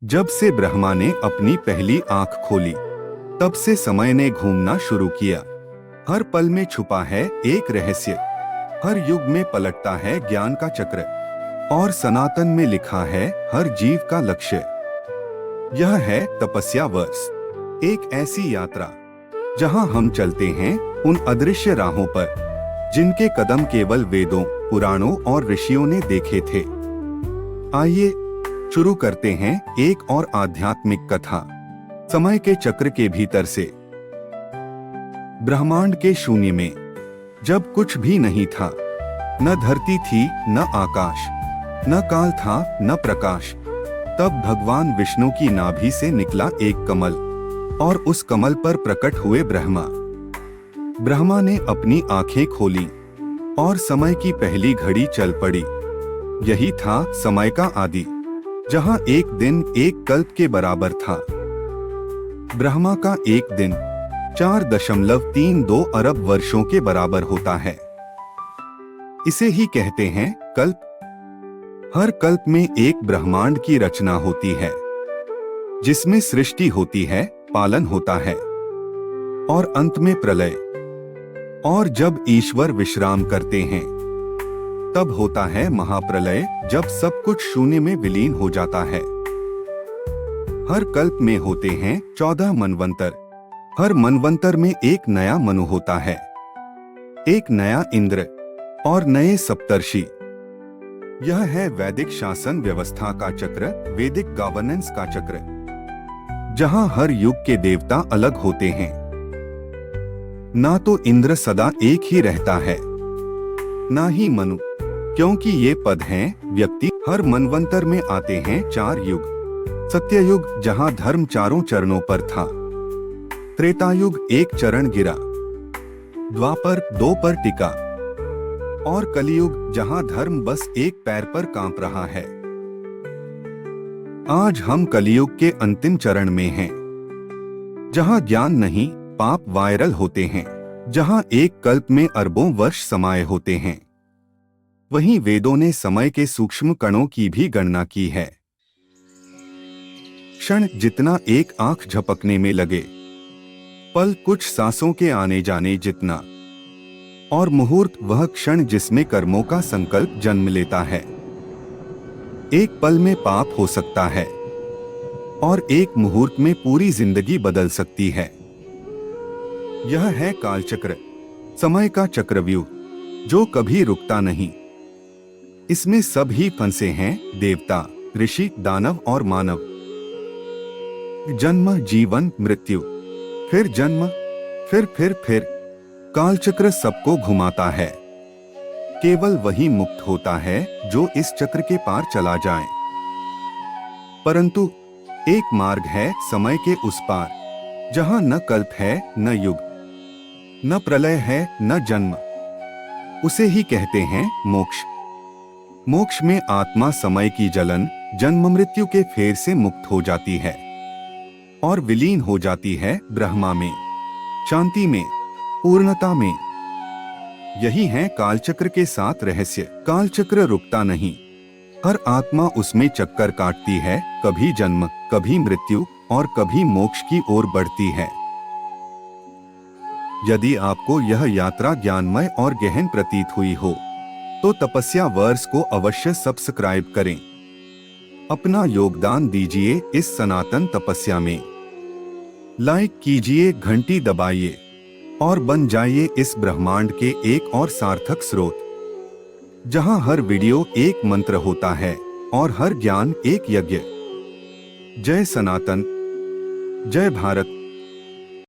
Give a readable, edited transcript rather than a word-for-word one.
जब से ब्रह्मा ने अपनी पहली आंख खोली, तब से समय ने घूमना शुरू किया। हर पल में छुपा है एक रहस्य, हर युग में पलटता है ज्ञान का चक्र, और सनातन में लिखा है हर जीव का लक्ष्य। यह है तपस्या वर्ष, एक ऐसी यात्रा जहां हम चलते हैं उन अदृश्य राहों पर जिनके कदम केवल वेदों, पुराणों और ऋषियों ने देखे थे। आइए शुरू करते हैं एक और आध्यात्मिक कथा, समय के चक्र के भीतर से। ब्रह्मांड के शून्य में, जब कुछ भी नहीं था, न धरती थी, न आकाश, न काल था, न प्रकाश, तब भगवान विष्णु की नाभि से निकला एक कमल, और उस कमल पर प्रकट हुए ब्रह्मा। ब्रह्मा ने अपनी आंखें खोली और समय की पहली घड़ी चल पड़ी। यही था समय का आदि, जहां एक दिन एक कल्प के बराबर था। ब्रह्मा का एक दिन 4.32 अरब वर्षों के बराबर होता है। इसे ही कहते हैं कल्प। हर कल्प में एक ब्रह्मांड की रचना होती है, जिसमें सृष्टि होती है, पालन होता है और अंत में प्रलय। और जब ईश्वर विश्राम करते हैं, तब होता है महाप्रलय, जब सब कुछ शून्य में विलीन हो जाता है। हर कल्प में होते हैं 14 मनवंतर। हर मनवंतर में एक नया मनु होता है, एक नया इंद्र और नए सप्तर्षि। यह है वैदिक शासन व्यवस्था का चक्र, वैदिक गवर्नेंस का चक्र, जहां हर युग के देवता अलग होते हैं। ना तो इंद्र सदा एक ही रहता है, ना ही मनु, क्योंकि ये पद हैं व्यक्ति। हर मनवंतर में आते हैं 4 युग। सत्ययुग, जहां धर्म 4 चरणों पर था। त्रेतायुग, 1 चरण गिरा। द्वापर, 2 पर टिका। और कलियुग, जहां धर्म बस 1 पैर पर कांप रहा है। आज हम कलियुग के अंतिम चरण में हैं, जहां ज्ञान नहीं, पाप वायरल होते हैं, जहां एक कल्प में अरबों वर्ष समाये होते हैं। वहीं वेदों ने समय के सूक्ष्म कणों की भी गणना की है। क्षण जितना एक आंख झपकने में लगे, पल कुछ सांसों के आने जाने जितना, और मुहूर्त वह क्षण जिसमें कर्मों का संकल्प जन्म लेता है। एक पल में पाप हो सकता है, और एक मुहूर्त में पूरी जिंदगी बदल सकती है। यह है कालचक्र, समय का चक्रव्यूह, जो कभी रुकता नहीं। इसमें सब ही फंसे हैं देवता, ऋषि, दानव और मानव। जन्म, जीवन, मृत्यु, फिर जन्म, फिर कालचक्र सबको घुमाता है। केवल वही मुक्त होता है जो इस चक्र के पार चला जाए। परंतु एक मार्ग है समय के उस पार, जहां न कल्प है, न युग, न प्रलय है, न जन्म। उसे ही कहते हैं मोक्ष। मोक्ष में आत्मा समय की जलन, जन्म मृत्यु के फेर से मुक्त हो जाती है और विलीन हो जाती है ब्रह्मा में, शांति में, पूर्णता में। यही है कालचक्र के 7 रहस्य। कालचक्र रुकता नहीं, हर आत्मा उसमें चक्कर काटती है, कभी जन्म, कभी मृत्यु और कभी मोक्ष की ओर बढ़ती है। यदि आपको यह यात्रा ज्ञानमय और गहन प्रतीत हुई हो, तो तपस्या वर्स को अवश्य सब्सक्राइब करें। अपना योगदान दीजिए इस सनातन तपस्या में। लाइक कीजिए, घंटी दबाइए और बन जाइए इस ब्रह्मांड के एक और सार्थक स्रोत, जहां हर वीडियो एक मंत्र होता है और हर ज्ञान एक यज्ञ। जय सनातन, जय भारत।